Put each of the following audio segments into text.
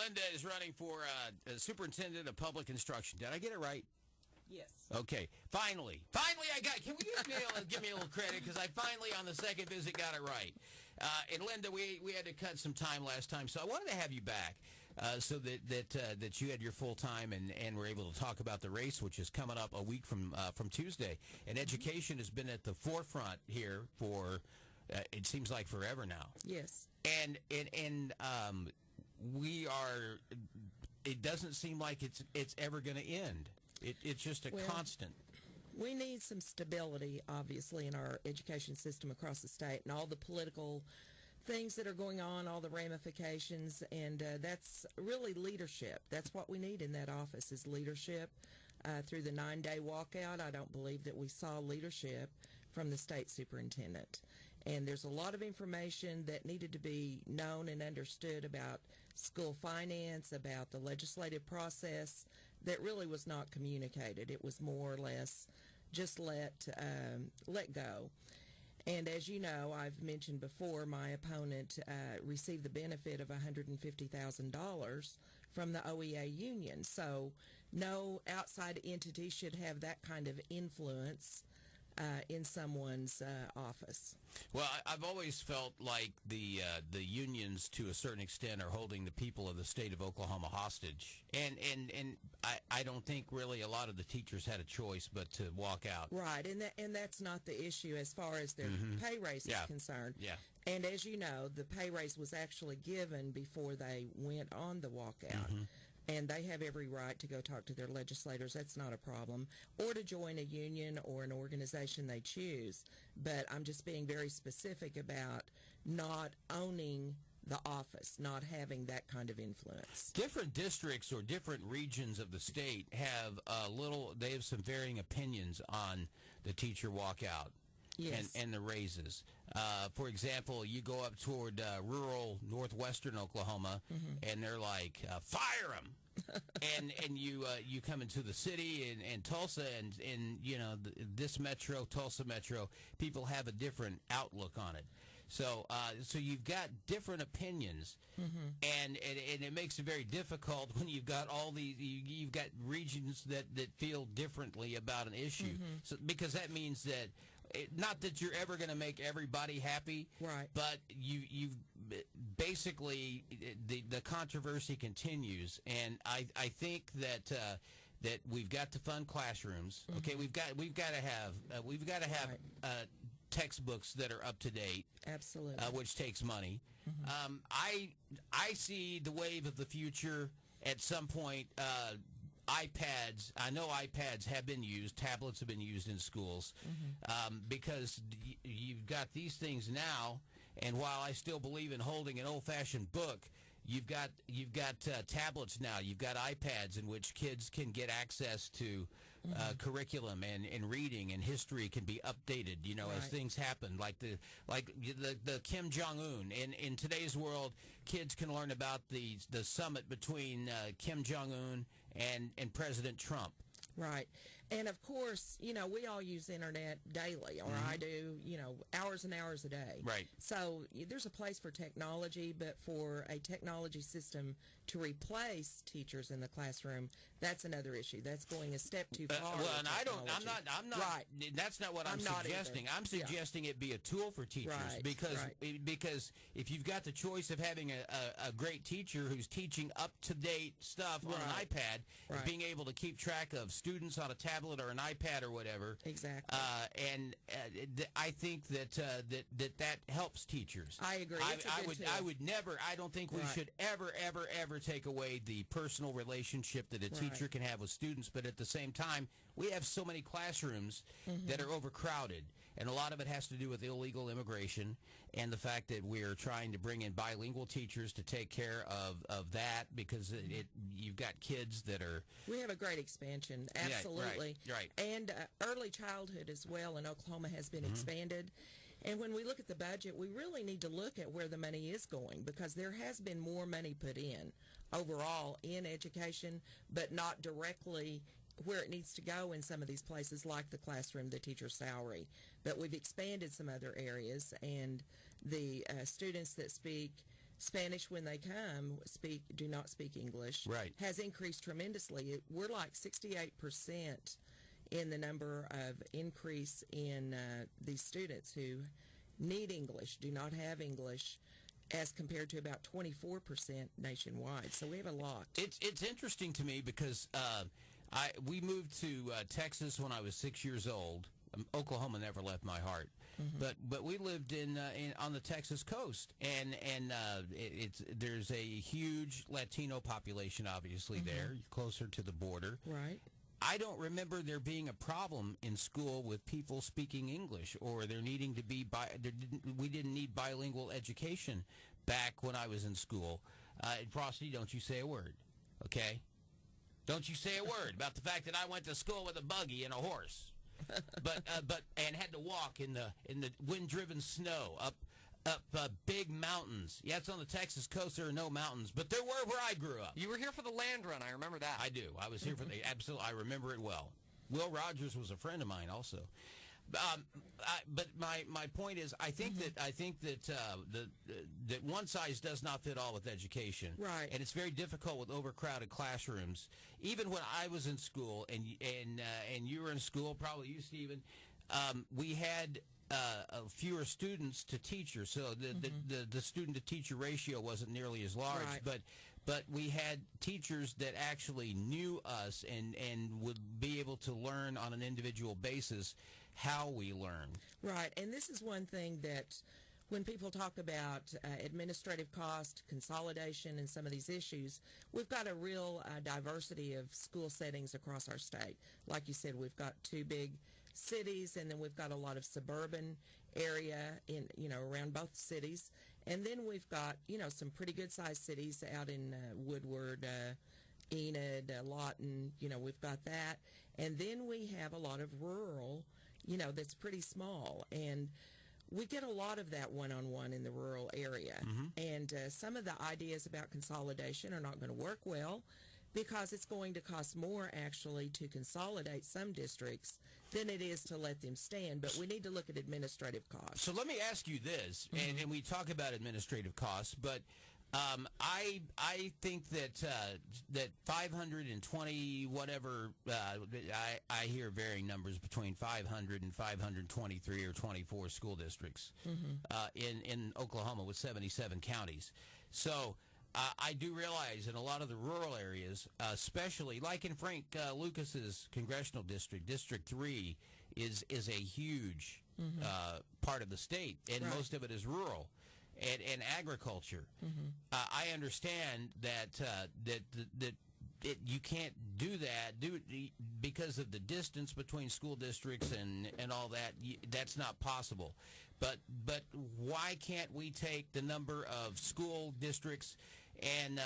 Linda is running for Superintendent of Public Instruction. Did I get it right? Yes. Okay. Finally I got it. Can we give me a little credit? Because I finally, on the second visit, got it right. And Linda, we had to cut some time last time, so I wanted to have you back so that you had your full time and were able to talk about the race, which is coming up a week from Tuesday. And education has been at the forefront here for it seems like forever now. Yes. And we are. It doesn't seem like it's ever going to end. It's just a constant. We need some stability, obviously, in our education system across the state, and all the political things that are going on, all the ramifications, and that's really leadership. That's what we need in that office is leadership. Through the 9-day walkout, I don't believe that we saw leadership from the state superintendent. And there's a lot of information that needed to be known and understood about school finance, about the legislative process that really was not communicated. It was more or less just let go. And as you know, I've mentioned before, my opponent received the benefit of $150,000 from the OEA union. So no outside entity should have that kind of influence in someone's office. Well, I've always felt like the unions, to a certain extent, are holding the people of the state of Oklahoma hostage, and I don't think really a lot of the teachers had a choice but to walk out. Right, and that's not the issue as far as their pay raise is concerned. Yeah. And as you know, the pay raise was actually given before they went on the walkout. And they have every right to go talk to their legislators. That's not a problem. Or to join a union or an organization they choose. But I'm just being very specific about not owning the office, not having that kind of influence. Different districts or different regions of the state have they have some varying opinions on the teacher walkout. Yes. And the raises. For example, you go up toward rural northwestern Oklahoma, and they're like, fire them. and you come into the city and Tulsa and you know this metro, Tulsa metro, people have a different outlook on it. So you've got different opinions, and it makes it very difficult when you've got all these. You've got regions that feel differently about an issue. So because that means that. Not that you're ever going to make everybody happy, right? But you basically the controversy continues, and I think that we've got to fund classrooms. Okay, we've got to have textbooks that are up to date. Absolutely, which takes money. I see the wave of the future at some point. iPads, I know iPads have been used, tablets have been used in schools, because you've got these things now, and while I still believe in holding an old-fashioned book, you've got tablets now, you've got iPads in which kids can get access to curriculum and reading, and history can be updated, you know, as things happen, like the Kim Jong-un. In today's world, kids can learn about the summit between Kim Jong-un and President Trump. Right. And, of course, you know, we all use internet daily, or I do, you know, hours and hours a day. Right. So there's a place for technology, but for a technology system to replace teachers in the classroom, that's another issue. That's going a step too far. Well, and I'm not, right. That's not what I'm suggesting. I'm suggesting it be a tool for teachers, because if you've got the choice of having a great teacher who's teaching up-to-date stuff on an iPad, being able to keep track of students on a tablet or an iPad or whatever. Exactly. I think that helps teachers. I agree. I don't think we should ever take away the personal relationship that a teacher can have with students, but at the same time, we have so many classrooms that are overcrowded, and a lot of it has to do with illegal immigration and the fact that we're trying to bring in bilingual teachers to take care of that, because you've got kids that are... We have a great expansion. Absolutely. Right. And early childhood as well in Oklahoma has been expanded. And when we look at the budget, we really need to look at where the money is going, because there has been more money put in overall in education, but not directly where it needs to go in some of these places, like the classroom, the teacher's salary. But we've expanded some other areas, and the students that speak Spanish, when they come, do not speak English. Right. Has increased tremendously. We're like 68% in the number of increase in these students who need English, do not have English, as compared to about 24% nationwide. So we have a lot. It's interesting to me because we moved to Texas when I was 6 years old. Oklahoma never left my heart, but we lived in on the Texas coast, and there's a huge Latino population obviously there, closer to the border. Right. I don't remember there being a problem in school with people speaking English, or there needing to be we didn't need bilingual education back when I was in school. Frosty, don't you say a word, okay? Don't you say a word about the fact that I went to school with a buggy and a horse, and had to walk in the wind-driven snow up big mountains. Yeah, it's on the Texas coast. There are no mountains, but there were where I grew up. You were here for the land run. I remember that. I do. I was here for the absolute. I remember it well. Will Rogers was a friend of mine also. But my point is, I think that one size does not fit all with education. Right. And it's very difficult with overcrowded classrooms. Even when I was in school, and you were in school, probably you, Stephen, we had fewer students to teachers, so the student to teacher ratio wasn't nearly as large. Right. But we had teachers that actually knew us and would be able to learn on an individual basis how we learn. Right, and this is one thing that when people talk about administrative cost, consolidation, and some of these issues, we've got a real diversity of school settings across our state. Like you said, we've got 2 big cities, and then we've got a lot of suburban area in around both cities, and then we've got some pretty good sized cities out in Woodward, Enid, Lawton. We've got that, and then we have a lot of rural, that's pretty small, and we get a lot of that one-on-one in the rural area. And some of the ideas about consolidation are not going to work well, because it's going to cost more actually to consolidate some districts than it is to let them stand. But we need to look at administrative costs. So let me ask you this, and we talk about administrative costs, but I think that 520 whatever, I hear varying numbers between 500 and 523 or 24 school districts in Oklahoma with 77 counties. So I do realize in a lot of the rural areas, especially like in Frank Lucas's congressional district, District 3 is a huge part of the state, and Right. most of it is rural and agriculture. I understand that you can't do that because of the distance between school districts and all that. That's not possible. But why can't we take the number of school districts and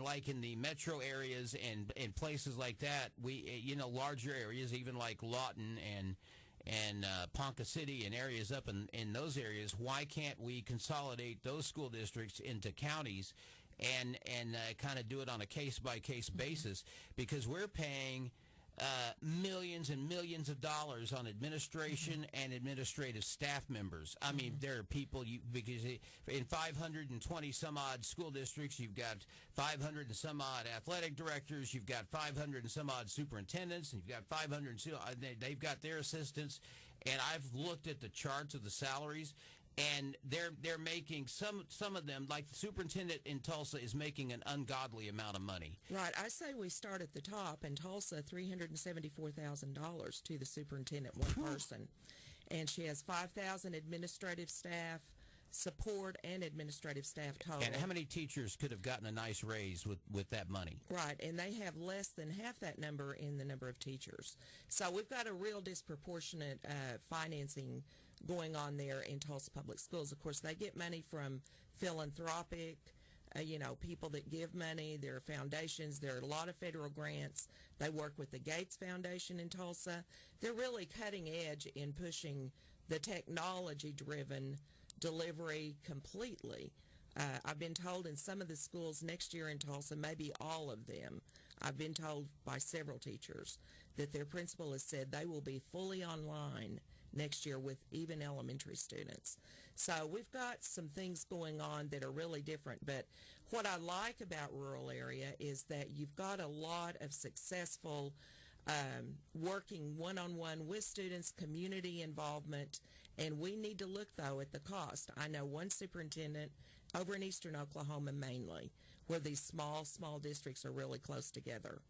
like in the metro areas and places like that, we larger areas, even like Lawton and Ponca City and areas up in those areas, why can't we consolidate those school districts into counties and kind of do it on a case-by-case basis? Because we're paying millions and millions of dollars on administration and administrative staff members. I mean, there are people, because in 520 some odd school districts, you've got 500 and some odd athletic directors, you've got 500 and some odd superintendents, and you've got 500 and some, they've got their assistants. And I've looked at the charts of the salaries, and they're making some of them, like the superintendent in Tulsa is making an ungodly amount of money. Right. I say we start at the top. In Tulsa, $374,000 to the superintendent, one person. And she has 5,000 administrative staff, support, and administrative staff total. And how many teachers could have gotten a nice raise with that money? Right, and they have less than half that number in the number of teachers. So we've got a real disproportionate financing going on there in Tulsa Public Schools. Of course, they get money from philanthropic, people that give money. There are foundations. There are a lot of federal grants. They work with the Gates Foundation in Tulsa. They're really cutting edge in pushing the technology-driven delivery completely. I've been told in some of the schools next year in Tulsa, maybe all of them, I've been told by several teachers that their principal has said they will be fully online next year with even elementary students. So we've got some things going on that are really different. But what I like about rural area is that you've got a lot of successful working one-on-one with students, community involvement, and we need to look, though, at the cost. I know one superintendent over in eastern Oklahoma mainly, where these small districts are really close together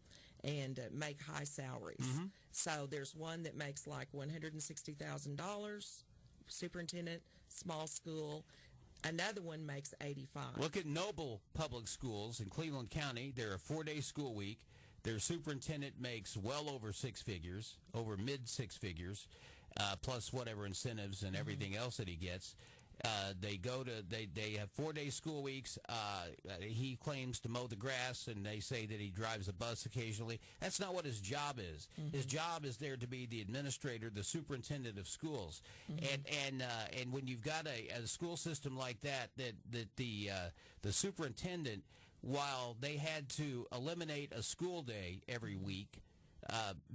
and make high salaries. So there's one that makes like $160,000, superintendent, small school. Another one makes $85,000. Look at Noble Public Schools in Cleveland County. They're a 4-day school week. Their superintendent makes well over six figures, over mid six figures, plus whatever incentives and everything else that he gets. They have 4-day school weeks. He claims to mow the grass, and they say that he drives a bus occasionally. That's not what his job is. His job is there to be the administrator, the superintendent of schools. And when you've got a school system like that the superintendent, while they had to eliminate a school day every week,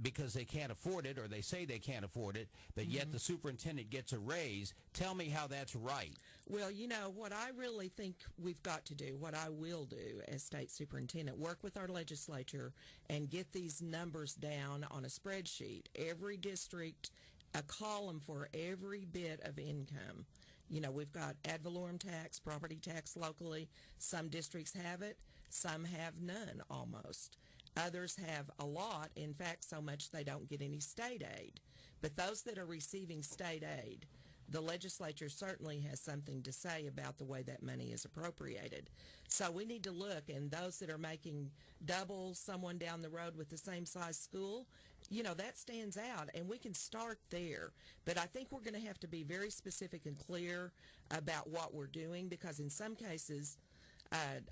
because they can't afford it, or they say they can't afford it, but yet the superintendent gets a raise. Tell me how that's right. Well, you know, what I really think we've got to do, what I will do as state superintendent, work with our legislature and get these numbers down on a spreadsheet. Every district, a column for every bit of income. You know, we've got ad valorem tax, property tax locally. Some districts have it. Some have none almost. Others have a lot, in fact, so much they don't get any state aid. But those that are receiving state aid, the legislature certainly has something to say about the way that money is appropriated. So we need to look, and those that are making double someone down the road with the same size school, you know, that stands out, and we can start there. But I think we're going to have to be very specific and clear about what we're doing, because in some cases,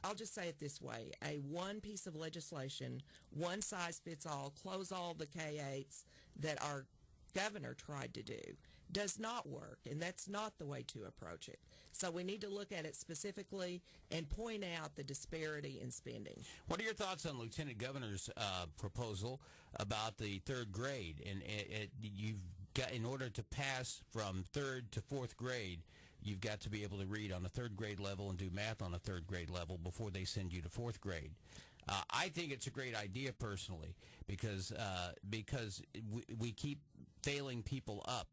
I'll just say it this way, one piece of legislation, one size fits all, close all the K-8s that our governor tried to do, does not work, and that's not the way to approach it. So we need to look at it specifically and point out the disparity in spending. What are your thoughts on Lieutenant Governor's proposal about the third grade? And you've got, in order to pass from third to fourth grade, you've got to be able to read on a third grade level and do math on a third grade level before they send you to fourth grade. I think it's a great idea personally, because we keep failing people up.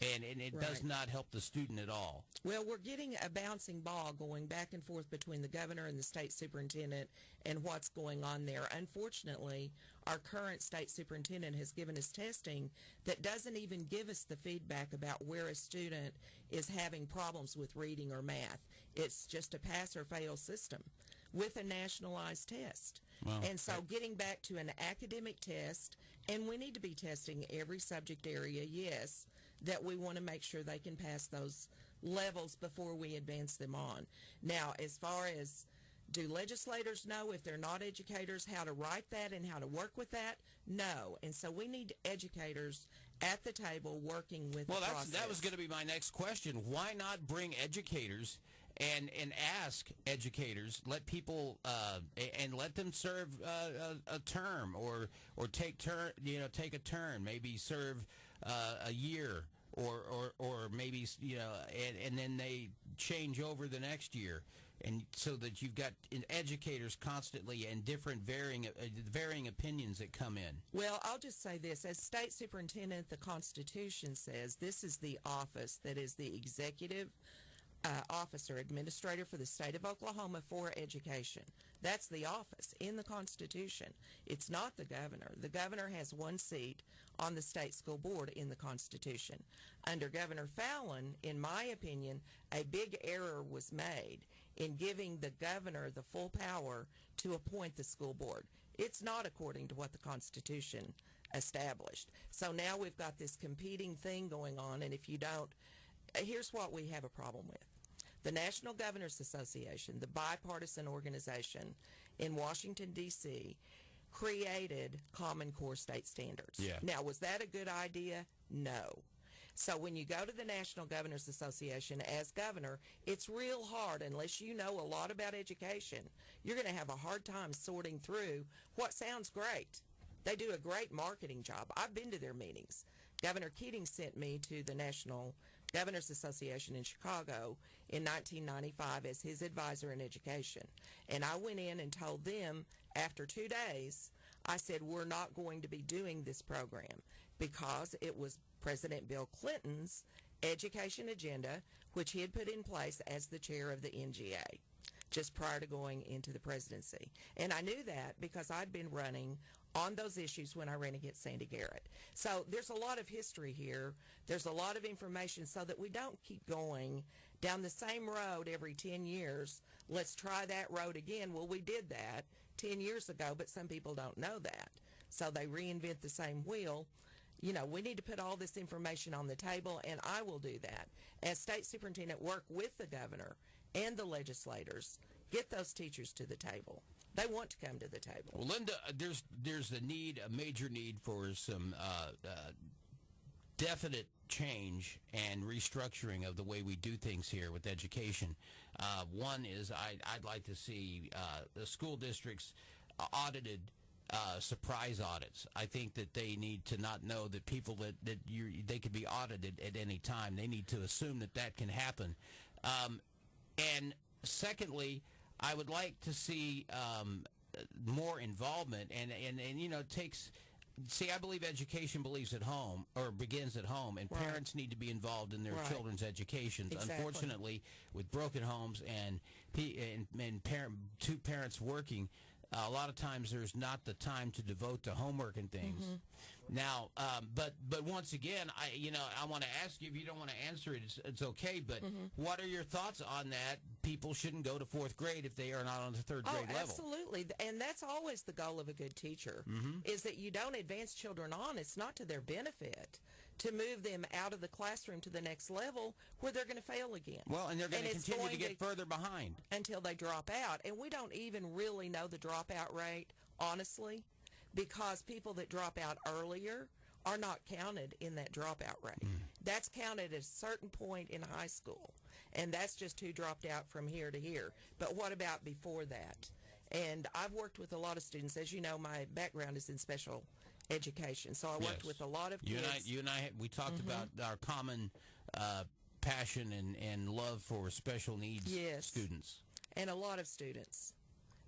And it does not help the student at all. Well, we're getting a bouncing ball going back and forth between the governor and the state superintendent and what's going on there. Unfortunately, our current state superintendent has given us testing that doesn't even give us the feedback about where a student is having problems with reading or math. It's just a pass or fail system with a nationalized test. Wow. And so getting back to an academic test, and we need to be testing every subject area, yes, that we want to make sure they can pass those levels before we advance them on. Now, as far as do legislators know, if they're not educators, how to write that and how to work with that? No. And so we need educators at the table working with the process. That was going to be my next question. Why not bring educators and ask educators, let people and let them serve a term or take a turn, maybe serve a year or maybe, and then they change over the next year, and so that you've got educators constantly and different varying opinions that come in. Well, I'll just say this. As state superintendent, the Constitution says this is the office that is the executive officer, administrator for the state of Oklahoma for education. That's the office in the Constitution. It's not the governor. The governor has one seat on the state school board in the Constitution. Under Governor Fallon, in my opinion, a big error was made in giving the governor the full power to appoint the school board. It's not according to what the Constitution established. So now we've got this competing thing going on, and if you don't, here's what we have a problem with. The National Governors Association, the bipartisan organization in Washington, D.C., created Common Core state standards. Yeah. Now, was that a good idea? No. So when you go to the National Governors Association as governor, it's real hard unless you know a lot about education. You're going to have a hard time sorting through what sounds great. They do a great marketing job. I've been to their meetings. Governor Keating sent me to the National Governors Association in Chicago in 1995 as his advisor in education. And I went in and told them after 2 days, I said, we're not going to be doing this program because it was President Bill Clinton's education agenda, which he had put in place as the chair of the NGA just prior to going into the presidency. And I knew that because I'd been running on those issues when I ran against Sandy Garrett. So there's a lot of history here. There's a lot of information so that we don't keep going down the same road every 10 years. Let's try that road again. Well, we did that 10 years ago, but some people don't know that. So they reinvent the same wheel. You know, we need to put all this information on the table, and I will do that. As state superintendent, work with the governor and the legislators, get those teachers to the table. They want to come to the table. Well, Linda, there's a major need for some definite change and restructuring of the way we do things here with education. One is I'd like to see the school districts audited, surprise audits. I think that they need to not know that people they could be audited at any time. They need to assume that can happen. And secondly, I would like to see more involvement, and you know, it takes. See, I believe education begins at home, and Right. parents need to be involved in their Right. children's educations. Exactly. Unfortunately, with broken homes and two parents working, a lot of times there's not the time to devote to homework and things. Mm-hmm. Now, but once again, I want to ask you, if you don't want to answer it, it's okay. But Mm-hmm. what are your thoughts on that? People shouldn't go to fourth grade if they are not on the third grade level. Absolutely. And that's always the goal of a good teacher, is that you don't advance children on. It's not to their benefit to move them out of the classroom to the next level where they're going to fail again. Well, and they're going to it's continue to going get further behind. until they drop out. And we don't even really know the dropout rate, honestly, because people that drop out earlier are not counted in that dropout rate. That's counted at a certain point in high school, and that's just who dropped out from here to here. But what about before that? And I've worked with a lot of students. As you know, my background is in special education, so I worked with a lot of kids. You and I, we talked about our common passion and love for special needs students. And a lot of students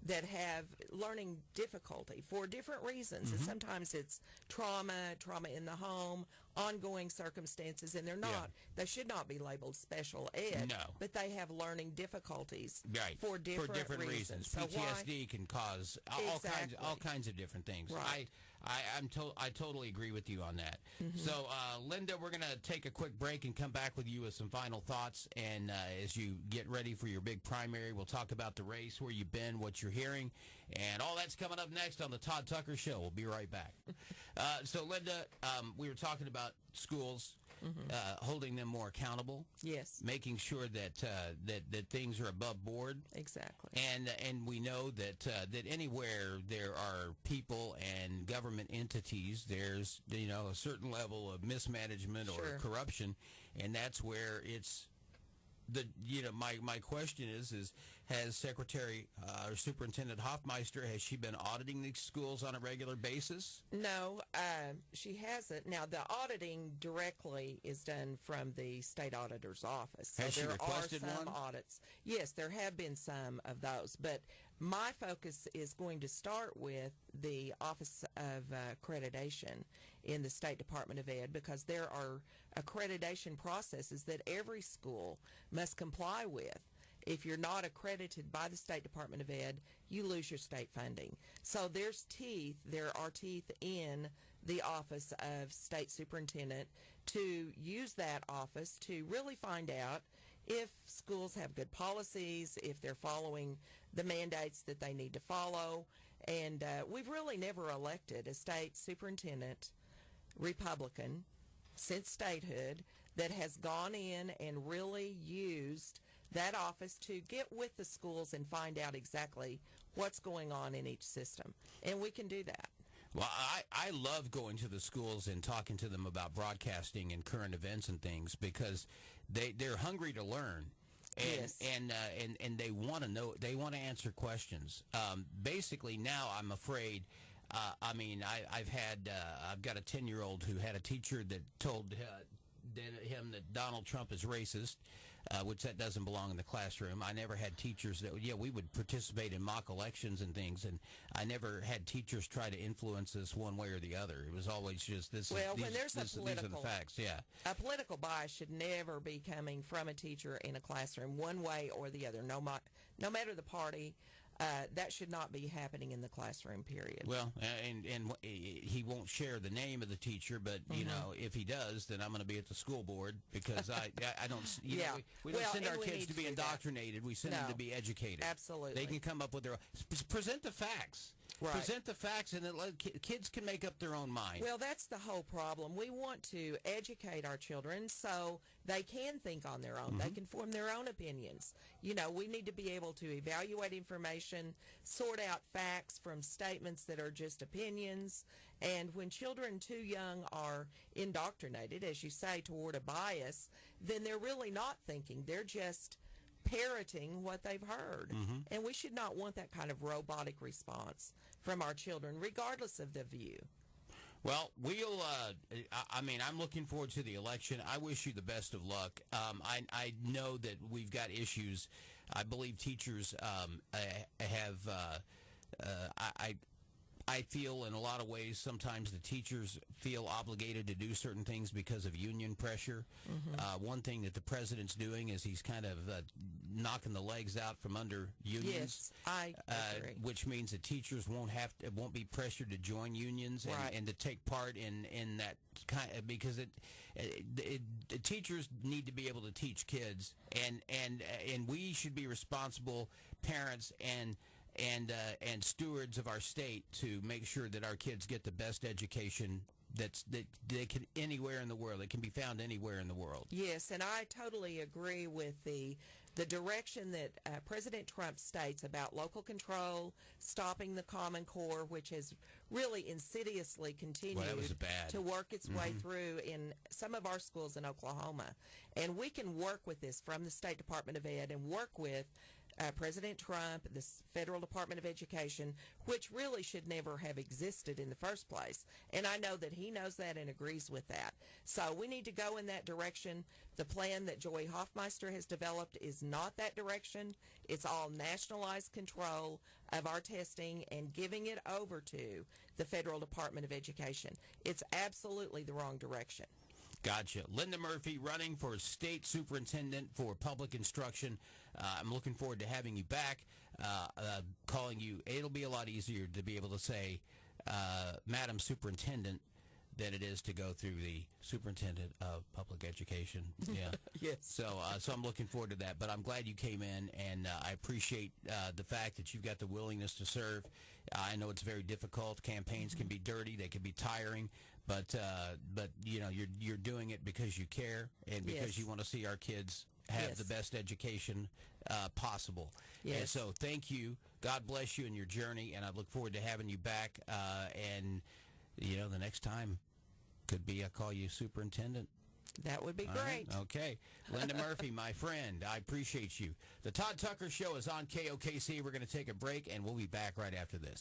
that have learning difficulty for different reasons. And sometimes it's trauma in the home, ongoing circumstances, and they should not be labeled special ed. No. But they have learning difficulties Right. for different reasons. So PTSD can cause all kinds of different things. Right. I totally agree with you on that. So, Linda, we're going to take a quick break and come back with you with some final thoughts. And as you get ready for your big primary, we'll talk about the race, where you've been, what you're hearing, and all that's coming up next on the Tod Tucker Show. We'll be right back. So, Linda, we were talking about schools, holding them more accountable. Yes. Making sure that things are above board. Exactly. And we know that anywhere there are people and government entities, there's a certain level of mismanagement or corruption, and that's where it's my question is has Secretary or Superintendent Hofmeister, has she been auditing these schools on a regular basis? No, she hasn't. Now, the auditing directly is done from the state auditor's office. So Has she requested there are some one? audits. Yes, there have been some of those. But my focus is going to start with the Office of Accreditation in the State Department of Ed, because there are accreditation processes that every school must comply with. If you're not accredited by the State Department of Ed, you lose your state funding. So there are teeth in the Office of State Superintendent to use that office to really find out if schools have good policies, if they're following the mandates that they need to follow. And we've really never elected a state superintendent, Republican, since statehood, that has gone in and really used that office to get with the schools and find out exactly what's going on in each system. And we can do that. Well, I love going to the schools and talking to them about broadcasting and current events and things, because they're hungry to learn. And they want to know, they want to answer questions. Basically, now I'm afraid I've got a 10-year-old who had a teacher that told him that Donald Trump is racist, which that doesn't belong in the classroom. I never had teachers that, we would participate in mock elections and things, and I never had teachers try to influence us one way or the other. It was always just this. Well, these, when there's this, a political, these are the facts. Yeah, a political bias should never be coming from a teacher in a classroom, one way or the other. No matter the party. That should not be happening in the classroom, period. Well, and he won't share the name of the teacher, but, if he does, then I'm going to be at the school board because I don't, we don't send our kids to be indoctrinated. We send them to be educated. Absolutely. They can come up with their own. Present the facts. Right. Present the facts, and then kids can make up their own mind. Well, that's the whole problem. We want to educate our children so they can think on their own. They can form their own opinions. We need to be able to evaluate information, sort out facts from statements that are just opinions. And when children too young are indoctrinated, as you say, toward a bias, then they're really not thinking. They're just parroting what they've heard. And we should not want that kind of robotic response from our children, regardless of the view. Well, I'm looking forward to the election. I wish you the best of luck. I know that we've got issues. I believe teachers I feel in a lot of ways sometimes the teachers feel obligated to do certain things because of union pressure. One thing that the president's doing is he's kind of knocking the legs out from under unions. Yes, I agree. Which means that teachers won't be pressured to join unions and to take part in that kind of, because the teachers need to be able to teach kids, and we should be responsible parents and stewards of our state to make sure that our kids get the best education that they can anywhere in the world. It can be found anywhere in the world. Yes, and I totally agree with the direction that President Trump states about local control, stopping the Common Core, which has really insidiously continued to work its way through in some of our schools in Oklahoma. And we can work with this from the State Department of Ed and work with President Trump, the Federal Department of Education, which really should never have existed in the first place. And I know that he knows that and agrees with that. So we need to go in that direction. The plan that Joy Hofmeister has developed is not that direction. It's all nationalized control of our testing and giving it over to the Federal Department of Education. It's absolutely the wrong direction. Gotcha. Linda Murphy running for State Superintendent for Public Instruction. I'm looking forward to having you back, calling you. It'll be a lot easier to be able to say Madam Superintendent than it is to go through the Superintendent of Public Education. Yeah. Yes. So I'm looking forward to that. But I'm glad you came in, and I appreciate the fact that you've got the willingness to serve. I know it's very difficult. Campaigns can be dirty. They can be tiring. But you're doing it because you care and because you want to see our kids have the best education possible. Yes. And so thank you. God bless you in your journey, and I look forward to having you back. And the next time could be I call you superintendent. That would be All great. Right. Okay. Linda Murphy, my friend, I appreciate you. The Tod Tucker Show is on KOKC. We're going to take a break, and we'll be back right after this.